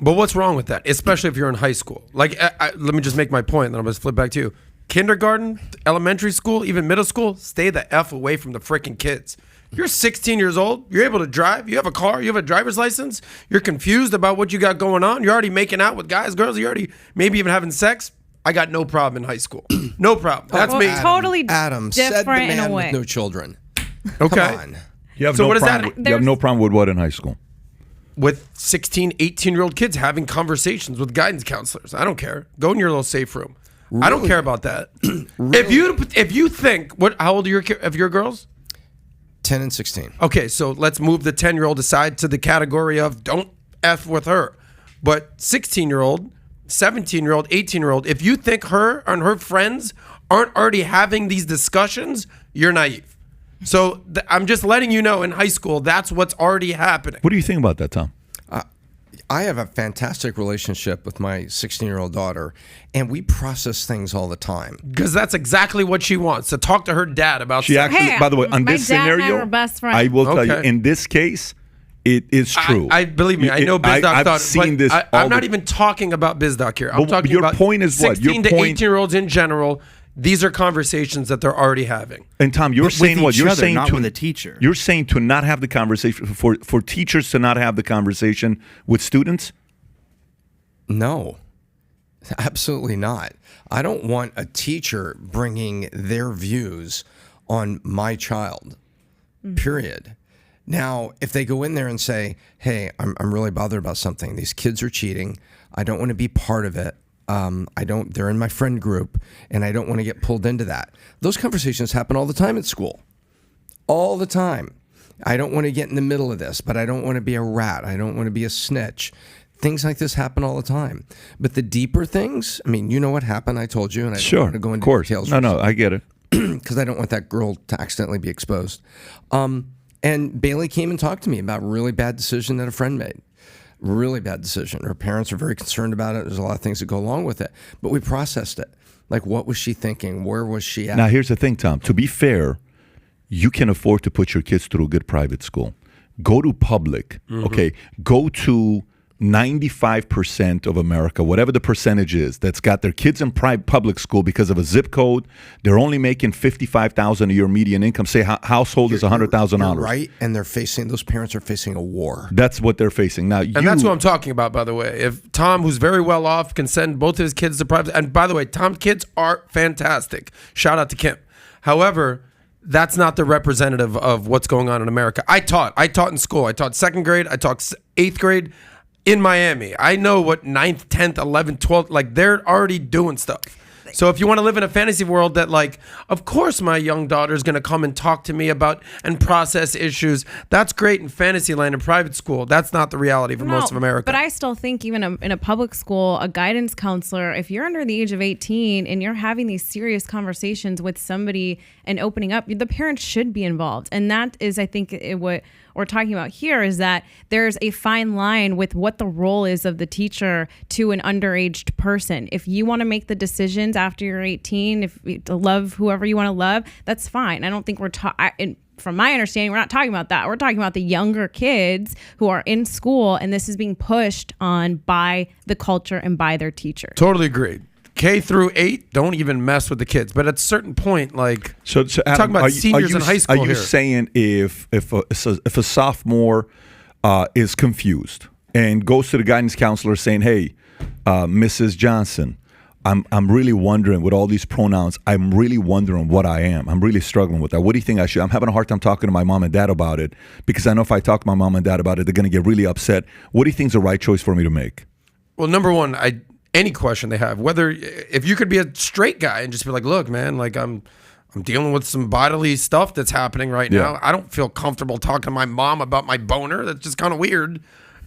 But what's wrong with that? Especially if you're in high school. Like, let me just make my point, and then I'm going to flip back to you. Kindergarten, elementary school, even middle school, stay the F away from the freaking kids. You're 16 years old. You're able to drive. You have a car. You have a driver's license. You're confused about what you got going on. You're already making out with guys, girls. You're already maybe even having sex. I got no problem in high school. No problem. That's me. Totally Adam different said the man in a way. with no children. Okay. Come on. You have So no what is problem. that? You have no problem with what in high school? With 16, 18-year-old kids having conversations with guidance counselors. I don't care. Go in your little safe room. I don't care about that. If you think, how old are your girls? 10 and 16. Okay, so let's move the 10-year-old aside to the category of don't F with her. But 16-year-old, 17-year-old, 18-year-old, if you think her and her friends aren't already having these discussions, you're naive. So I'm just letting you know in high school, that's what's already happening. What do you think about that, Tom? I have a fantastic relationship with my 16-year-old daughter, and we process things all the time. Because that's exactly what she wants, to talk to her dad about She sex. actually, by the way, on my this dad and I scenario, were best friends. I will tell you, Okay. in this case, it is true. I believe me. I know BizDoc I've thought, seen but this. I'm not even talking about BizDoc here. I'm But talking your about point is what? 16 Your to point- 18-year-olds in general. These are conversations that they're already having. And Tom, you're With saying what? each You're other, saying not to with a teacher. You're saying to not have the conversation for teachers to not have the conversation with students. No, absolutely not. I don't want a teacher bringing their views on my child, period. Now, if they go in there and say, hey, I'm really bothered about something. These kids are cheating. I don't want to be part of it. They're in my friend group, and I don't want to get pulled into that. Those conversations happen all the time at school. All the time. I don't want to get in the middle of this, but I don't want to be a rat. I don't want to be a snitch. Things like this happen all the time. But the deeper things, I mean, you know what happened, I told you, and I don't want to go into details. No, I get it. Because I don't want that girl to accidentally be exposed. And Bailey came and talked to me about a really bad decision that a friend made. Really bad decision. Her parents are very concerned about it. There's a lot of things that go along with it. But we processed it. Like, what was she thinking? Where was she at? Now, here's the thing, Tom. To be fair, you can afford to put your kids through a good private school. Go to public, okay? Go to 95% of America, whatever the percentage is, that's got their kids in public school because of a zip code. They're only making $55,000 a year median income. Say household is $100,000. Right, and those parents are facing a war. That's what they're facing now. And that's what I'm talking about, by the way. If Tom, who's very well off, can send both of his kids to private, and by the way, Tom's kids are fantastic. Shout out to Kim. However, that's not the representative of what's going on in America. I taught in school. I taught second grade. I taught eighth grade. In Miami, I know what 9th, 10th, 11th, 12th, like they're already doing stuff. So if you want to live in a fantasy world that like, of course my young daughter is going to come and talk to me about and process issues, that's great in fantasy land and private school. That's not the reality for most of America. But I still think even in a public school, a guidance counselor, if you're under the age of 18 and you're having these serious conversations with somebody and opening up, the parents should be involved. And that is, I think, what we're talking about here is that there's a fine line with what the role is of the teacher to an underage person. If you want to make the decisions after you're 18, to love whoever you want to love, that's fine. I don't think from my understanding, we're not talking about that. We're talking about the younger kids who are in school, and this is being pushed on by the culture and by their teachers. Totally agreed. K through 8, don't even mess with the kids. But at a certain point, like, so Adam, talking about seniors in high school Are you here. saying if a sophomore is confused and goes to the guidance counselor saying, "Hey, Mrs. Johnson, I'm really wondering with all these pronouns. I'm really wondering what I am. I'm really struggling with that. What do you think I should? I'm having a hard time talking to my mom and dad about it because I know if I talk to my mom and dad about it, they're going to get really upset. What do you think is the right choice for me to make?" Well, number one, any question they have, whether if you could be a straight guy and just be like, look, man, like I'm dealing with some bodily stuff that's happening right now. I don't feel comfortable talking to my mom about my boner. That's just kind of weird.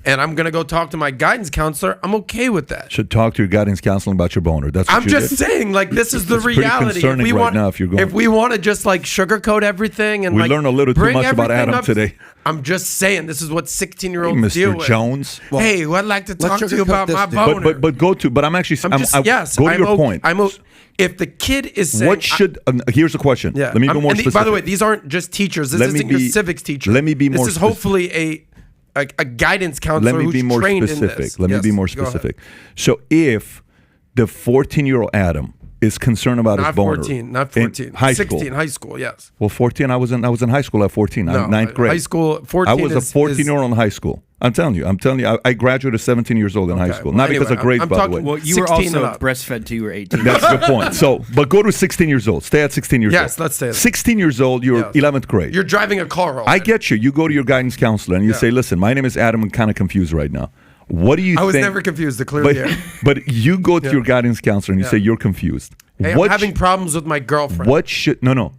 And I'm going to go talk to my guidance counselor. I'm okay with that. Should talk to your guidance counselor about your boner. That's what I'm just saying, like, this is the reality. Pretty concerning right now if you're going. If we want to just like sugarcoat everything and we like learned a little too bring much about everything Adam up, today. I'm just saying, this is what 16-year-olds deal Mr. with. Jones. Well, hey, I'd like to talk to you about my boner. But go to. But I'm actually. Go to your point. If the kid is saying, what should? Here's the question. Yeah. Let me be more specific. By the way, these aren't just teachers. This isn't your civics teacher. Let me be more. This is hopefully a guidance counselor. Let me be who's more trained specific. In this. Let me Yes, be more go ahead. specific. So if the 14-year-old Adam is concerned about his Not boner 14, not in 14. high 16, school. high school, yes. Well, 14. I was in high school at 14. No, ninth grade. high school, 14 I was a 14-year-old in high school. I'm telling you. I graduated 17 years old in high school. Well, Not because anyway, of grades, I'm by the talking- way. Well, you were 16 and also up. breastfed till you were 18. That's the point. So, but go to 16 years old. Stay at 16 years old. Yes, let's stay there. 16 years old, you're Yes. 11th grade. You're driving a car home. I get you. You go to your guidance counselor and you say, listen, my name is Adam. I'm kind of confused right now. What do you think? I was never confused, to clear But, the air. but you go to your guidance counselor and you say, you're confused. Hey, I'm having problems with my girlfriend. What should no.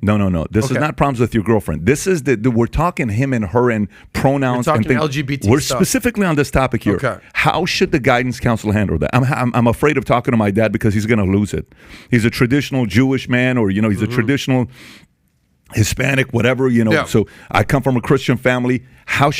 This is Okay. not problems with your girlfriend. This is we're talking him and her and pronouns. We're and talking things. LGBT We're stuff. specifically on this topic here. Okay. How should the guidance counselor handle that? I'm afraid of talking to my dad because he's going to lose it. He's a traditional Jewish man, or he's a traditional Hispanic, whatever, Yeah. So I come from a Christian family.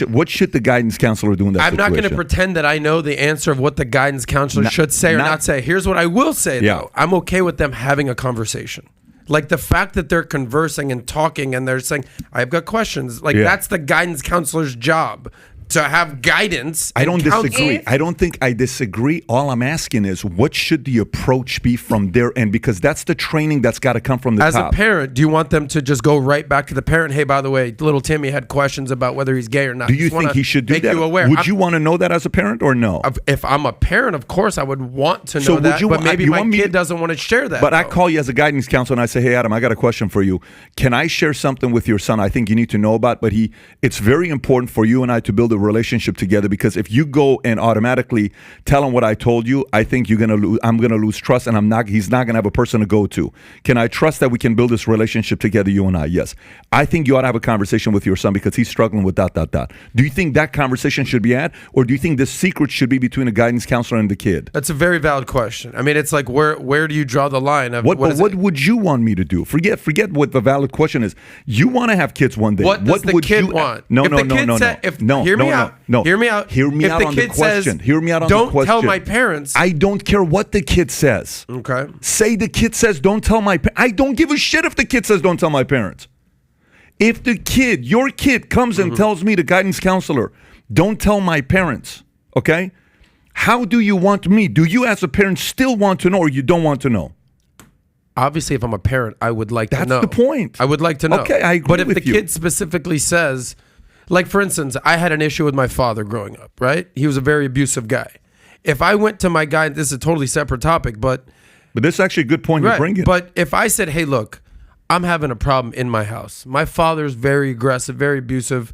What should the guidance counselor do in that I'm not situation? going to pretend that I know the answer of what the guidance counselor should say or not say. Here's what I will say, Yeah. though. I'm okay with them having a conversation. Like the fact that they're conversing and talking and they're saying, I've got questions. Like that's the guidance counselor's job, to have guidance. I don't and counsel. disagree. I don't think I disagree. All I'm asking is, what should the approach be from their end? Because that's the training that's got to come from the As top. a parent, do you want them to just go right back to the parent? Hey, by the way, little Timmy had questions about whether he's gay or not. Do you Just wanna think he should do make that? you aware. Would you want to know that as a parent or no? If I'm a parent, of course I would want to know So would that, you but want- maybe you my want me kid to- doesn't want to share that. But I though. call you as a guidance counselor and I say, hey, Adam, I got a question for you. Can I share something with your son I think you need to know about? But it's very important for you and I to build a relationship together, because if you go and automatically tell him what I told you, I think I'm going to lose trust, and he's not going to have a person to go to. Can I trust that we can build this relationship together, you and I? Yes. I think you ought to have a conversation with your son because he's struggling with ... Do you think that conversation should be had, or do you think the secret should be between a guidance counselor and the kid? That's a very valid question. I mean, it's like where do you draw the line? Of What is it? would you want me to do? Forget what the valid question is. You want to have kids one day. What does the would kid you want? No, If no, the no, kid no, said- no. if- No, hear me no, out. no, no. Hear me out. Hear me If out the on the kid says, question. Hear me out on the "Don't question. tell my parents." I don't care what the kid says. Okay. Say the kid says, don't tell my parents. I don't give a shit if the kid says, don't tell my parents. If your kid comes and tells me, the guidance counselor, don't tell my parents, okay? How do you want me? Do you as a parent still want to know, or you don't want to know? Obviously, if I'm a parent, I would like to That's know. the point. I would like to know. Okay, I agree But if with the you. kid specifically says, like for instance, I had an issue with my father growing up, right? He was a very abusive guy. If I went to my guy, this is a totally separate topic, but this is actually a good point you're bringing. But if I said, hey, look, I'm having a problem in my house. My father's very aggressive, very abusive.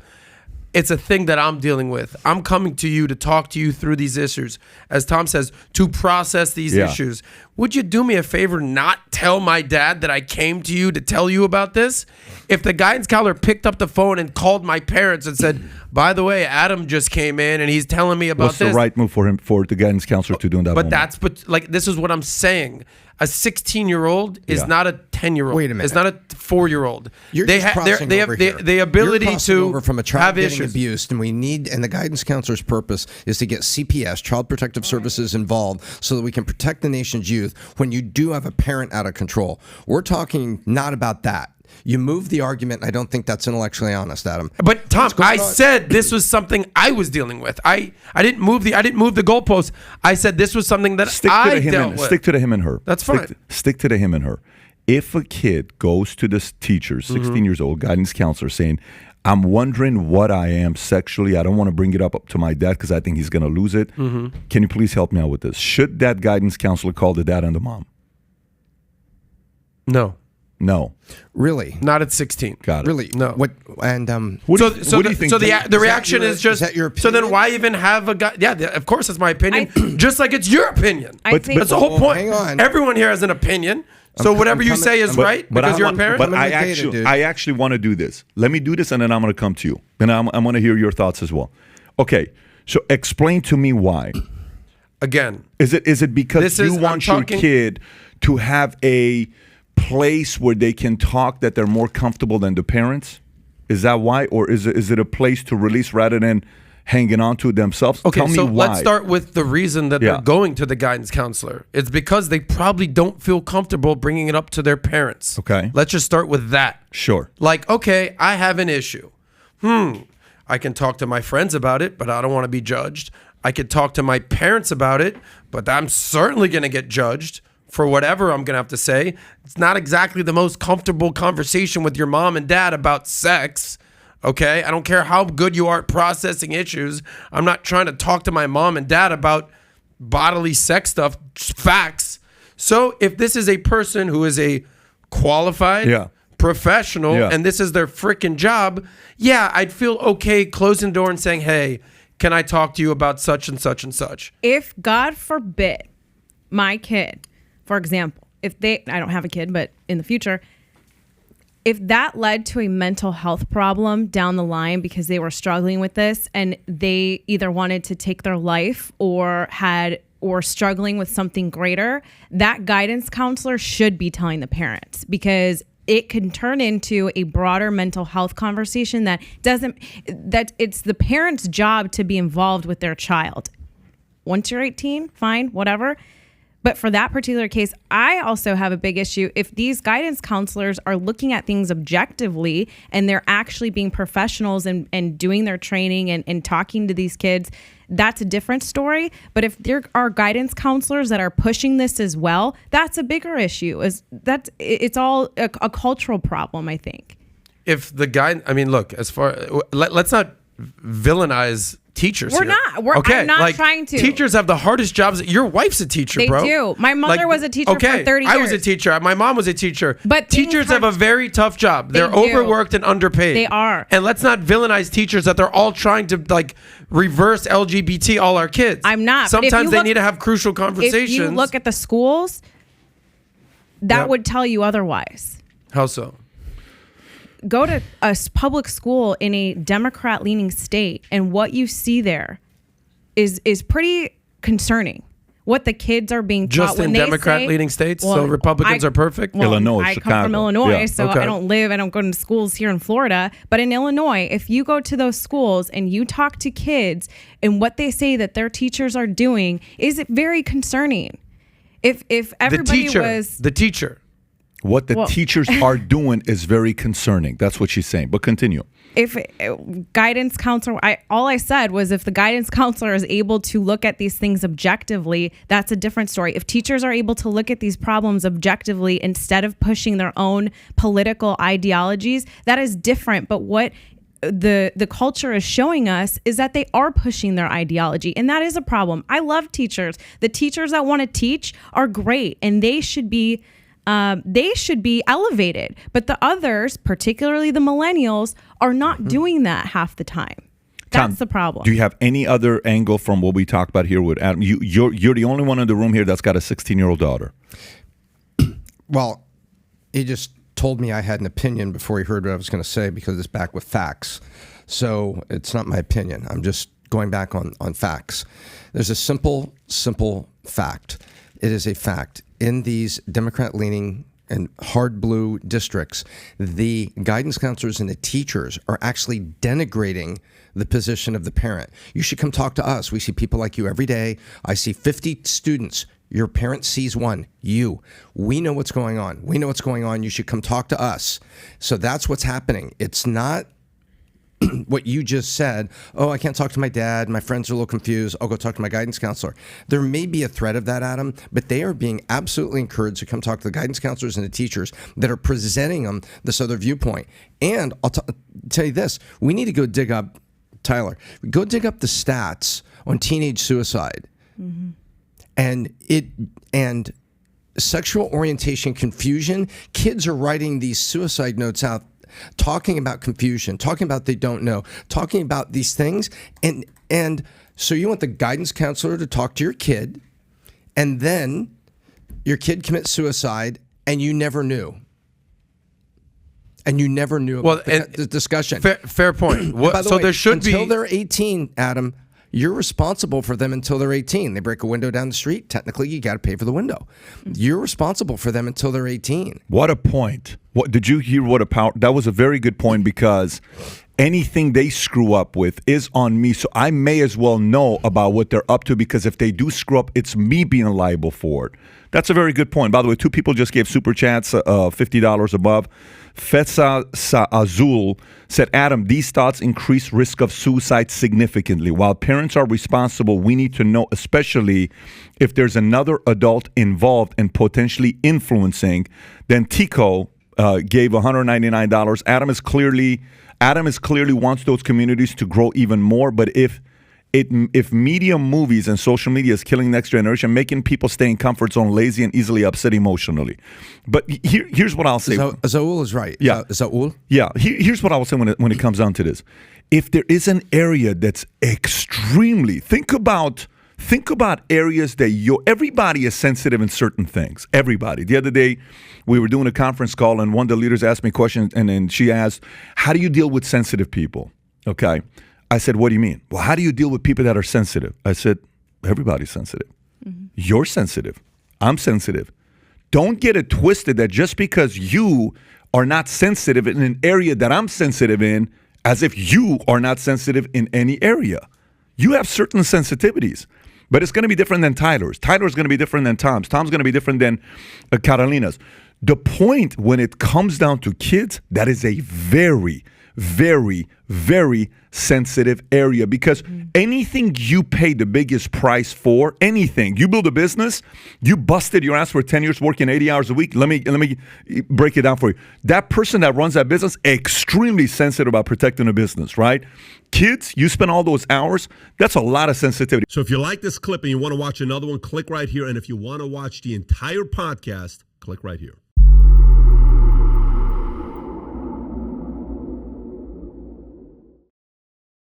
It's a thing that I'm dealing with. I'm coming to you to talk to you through these issues. As Tom says, to process these issues. Would you do me a favor, not tell my dad that I came to you to tell you about this? If the guidance counselor picked up the phone and called my parents and said, by the way, Adam just came in and he's telling me about What's this. the right move for the guidance counselor to do in that But moment? this is what I'm saying. A 16-year-old is Yeah. not a 10-year-old. Wait a minute. It's not a 4-year-old. You're They just have crossing they over have here. the ability You're crossing to over from a child have getting issues. abused, and the guidance counselor's purpose is to get CPS, Child Protective Services, involved so that we can protect the nation's youth when you do have a parent out of control. We're talking not about that. You move the argument, and I don't think that's intellectually honest, Adam. But Tom, What's going I on? said this was something I was dealing with. I didn't move the goalpost. I said this was something that I dealt with. Stick to the him and her. That's fine. Stick to the him and her. If a kid goes to this teacher, 16 years old, guidance counselor, saying, I'm wondering what I am sexually. I don't want to bring it up to my dad because I think he's going to lose it. Can you please help me out with this? Should that guidance counselor call the dad and the mom? No, No. Really? not at 16. Got it. Really? No. What? And What So, do you- so, what do the, you think? so the Is reaction that your- is just is that your so then opinion? why even have a guy? Yeah, of course it's my opinion. Just like it's your opinion. I But- think That's the whole point. hang on. Everyone here has an opinion. So I'm whatever you coming- say is but- right because you're a parent. But I'm I in the data, actually, dude. I actually want to do this. Let me do this, and then I'm going to come to you. And I'm going to hear your thoughts as well. Okay. So explain to me why. Again, Is it because This you is- I'm want your talking- kid to have a place where they can talk that they're more comfortable than the parents? Is that why, or is it a place to release rather than hanging on to it themselves? okay, Tell me so why. let's start with the reason that Yeah. they're going to the guidance counselor. It's because they probably don't feel comfortable bringing it up to their parents. Okay. Let's just start with that. Sure. Like, okay, I have an issue. I can talk to my friends about it, but I don't want to be judged. I could talk to my parents about it, but I'm certainly going to get judged for whatever I'm going to have to say. It's not exactly the most comfortable conversation with your mom and dad about sex. Okay? I don't care how good you are at processing issues. I'm not trying to talk to my mom and dad about bodily sex stuff, just facts. So if this is a person who is a qualified professional and this is their freaking job, I'd feel okay closing the door and saying, hey, can I talk to you about such and such and such? If, God forbid, my kid, for example, I don't have a kid, but in the future, if that led to a mental health problem down the line because they were struggling with this and they either wanted to take their life or struggling with something greater, that guidance counselor should be telling the parents, because it can turn into a broader mental health conversation that it's the parent's job to be involved with their child. Once you're 18, fine, whatever. But for that particular case, I also have a big issue. If these guidance counselors are looking at things objectively and they're actually being professionals and doing their training and talking to these kids, that's a different story. But if there are guidance counselors that are pushing this as well, that's a bigger issue. It's all a cultural problem, I think. If the guy, I mean, look, let's not villainize teachers. We're here. not. I'm not trying to. Teachers have the hardest jobs. Your wife's a teacher, they bro. They do. My mother was a teacher for 30 years. I was a teacher. My mom was a teacher. But teachers have a very tough job. They're overworked and underpaid. They are. And let's not villainize teachers that they're all trying to reverse LGBT all our kids. I'm not. Sometimes they need to have crucial conversations. If you look at the schools, that would tell you otherwise. How so? Go to a public school in a Democrat-leaning state, and what you see there is pretty concerning. What the kids are being taught just in Democrat-leaning states, so Republicans are perfect. Well, Illinois, I Chicago. come from Illinois, so okay. I don't go to schools here in Florida. But in Illinois, if you go to those schools and you talk to kids, and what they say that their teachers are doing is very concerning. If everybody the teacher. What the teachers are doing is very concerning. That's what she's saying. But continue. If guidance counselor, all I said was if the guidance counselor is able to look at these things objectively, that's a different story. If teachers are able to look at these problems objectively instead of pushing their own political ideologies, that is different. But what the culture is showing us is that they are pushing their ideology, and that is a problem. I love teachers. The teachers that want to teach are great, and they should be elevated. But the others, particularly the millennials, are not doing that half the time. That's Tom, the problem. Do you have any other angle from what we talked about here with Adam? You're the only one in the room here that's got a 16-year-old daughter. Well, he just told me I had an opinion before he heard what I was going to say because it's back with facts. So it's not my opinion. I'm just going back on facts. There's a simple fact. It is a fact. In these Democrat-leaning and hard blue districts, the guidance counselors and the teachers are actually denigrating the position of the parent. You should come talk to us. We see people like you every day. I see 50 students. Your parent sees one, you. We know what's going on. We know what's going on. You should come talk to us. So that's what's happening. It's not what you just said. Oh, I can't talk to my dad. My friends are a little confused. I'll go talk to my guidance counselor. There may be a threat of that, Adam, but they are being absolutely encouraged to come talk to the guidance counselors and the teachers that are presenting them this other viewpoint. And I'll tell you this. We need to go dig up, Tyler, go dig up the stats on teenage suicide. Mm-hmm. And sexual orientation confusion. Kids are writing these suicide notes out, talking about confusion, talking about they don't know, talking about these things. And so you want the guidance counselor to talk to your kid, and then your kid commits suicide, and you never knew. And you never knew about the discussion. Fair point. By the way, there should until they're 18, Adam, you're responsible for them until they're 18. They break a window down the street. Technically, you got to pay for the window. You're responsible for them until they're 18. What a point. What did you hear? What a power. That was a very good point, because anything they screw up with is on me. So I may as well know about what they're up to, because if they do screw up, it's me being liable for it. That's a very good point. By the way, 2 people just gave super chats, $50 above. Fetsa Azul said, Adam, these thoughts increase risk of suicide significantly. While parents are responsible, we need to know, especially if there's another adult involved and potentially influencing. Then Tico gave $199. Adam is clearly wants those communities to grow even more, but if media, movies, and social media is killing next generation, making people stay in comfort zone, lazy, and easily upset emotionally. But here's what I'll say. Zaul is right. Yeah. Zaul? Yeah. Here's what I will say when it comes down to this. If there is an area that's extremely, think about areas that everybody is sensitive in certain things. Everybody. The other day, we were doing a conference call, and one of the leaders asked me a question, and then she asked, how do you deal with sensitive people? Okay. I said, what do you mean? Well, how do you deal with people that are sensitive? I said, everybody's sensitive. Mm-hmm. You're sensitive. I'm sensitive. Don't get it twisted that just because you are not sensitive in an area that I'm sensitive in, as if you are not sensitive in any area. You have certain sensitivities, but it's going to be different than Tyler's. Tyler's going to be different than Tom's. Tom's going to be different than Catalina's. The point when it comes down to kids, that is a very, very, very sensitive area, because anything you pay the biggest price for, anything, you build a business, you busted your ass for 10 years working 80 hours a week. Let me break it down for you. That person that runs that business, extremely sensitive about protecting a business, right? Kids, you spend all those hours, that's a lot of sensitivity. So if you like this clip and you want to watch another one, click right here. And if you want to watch the entire podcast, click right here.